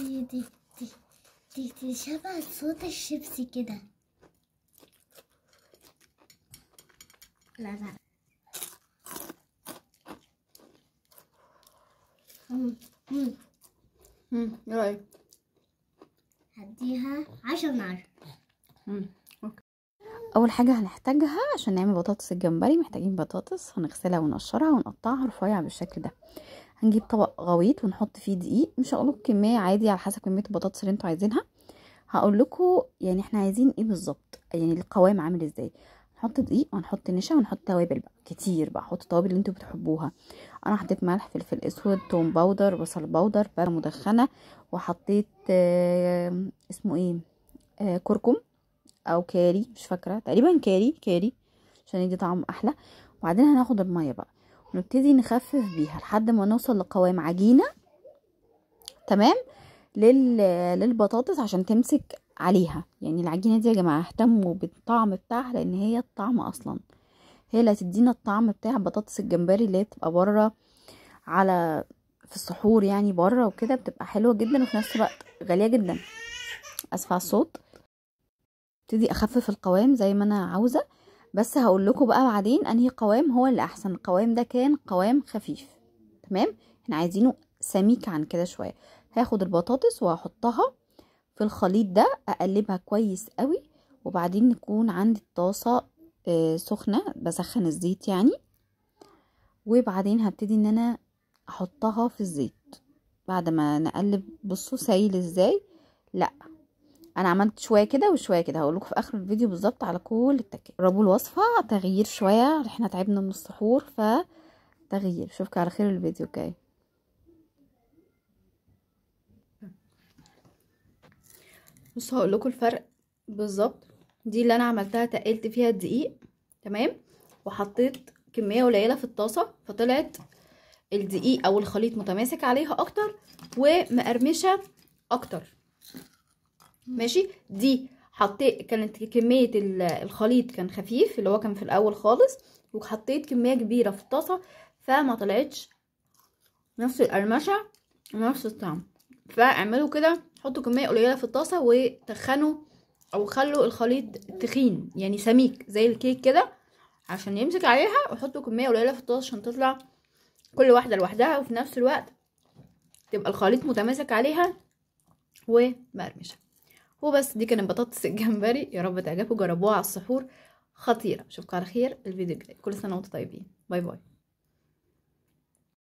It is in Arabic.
دي شبه صوت الشيبسي كده. لا لا. ايه رايك؟ هديها 10 من 10. اوكي. اول حاجه هنحتاجها عشان نعمل بطاطس الجمبري، محتاجين بطاطس هنغسلها ونقشرها ونقطعها رفيع بالشكل ده. هنجيب طبق غويط ونحط فيه دقيق، مش هقول لكم كميه، عادي على حسب كميه البطاطس اللي انتوا عايزينها. هقول لكم يعني احنا عايزين ايه بالظبط، يعني القوام عامل ازاي. نحط دقيق ونحط نشا ونحط توابل بقى كتير، بقى حطوا التوابل اللي انتوا بتحبوها. انا حطيت ملح، فلفل اسود، توم باودر، بصل باودر، بقى مدخنه، وحطيت اسمه ايه، كركم او كاري، مش فاكره، تقريبا كاري عشان يدي طعم احلى. وبعدين هناخد الميه بقى ونبتدي نخفف بيها لحد ما نوصل لقوام عجينه تمام للبطاطس عشان تمسك عليها. يعني العجينه دي يا جماعه اهتموا بالطعم بتاعها، لان هي الطعم اصلا هي اللي هتدينا الطعم بتاع بطاطس الجمبري اللي هي بتبقى بره على في السحور، يعني بره وكده بتبقى حلوه جدا وفي نفس الوقت غاليه جدا. اسفه على الصوت. ابتدي اخفف القوام زي ما انا عاوزه، بس هقول لكم بقى بعدين انهي قوام هو اللي احسن. القوام ده كان قوام خفيف تمام، احنا عايزينه سميك عن كده شويه. هاخد البطاطس وهحطها في الخليط ده، اقلبها كويس قوي، وبعدين نكون عندي الطاسه سخنه، بسخن الزيت يعني، وبعدين هبتدي ان انا احطها في الزيت بعد ما نقلب. بصوا سايل ازاي، لا انا عملت شويه كده وشويه كده، هقول لكم في اخر الفيديو بالظبط على كل التكات. جربوا الوصفه، تغيير شويه، احنا تعبنا من السحور فتغيير. اشوفكم على خير الفيديو الجاي. بصوا هقول لكم الفرق بالظبط. دي اللي انا عملتها تقلت فيها الدقيق تمام، وحطيت كميه قليله في الطاسه، فطلعت الدقيق او الخليط متماسك عليها اكتر ومقرمشه اكتر ماشي. دي حطيت كانت كميه الخليط كان خفيف اللي هو كان في الاول خالص، وحطيت كميه كبيره في الطاسه فما طلعتش نفس القرمشه ونفس الطعم. فاعملوا كده، حطوا كميه قليله في الطاسه وتخنوا او خلوا الخليط تخين يعني سميك زي الكيك كده عشان يمسك عليها، وحطوا كميه قليله في الطاسه عشان تطلع كل واحده لوحدها، وفي نفس الوقت تبقى الخليط متماسك عليها ومقرمشه. وبس دي كانت بطاطس الجمبري، يا رب تعجبكم، جربوها على السحور خطيره. اشوفكم على خير الفيديو الجاي، كل سنه وانتم طيبين، باي باي.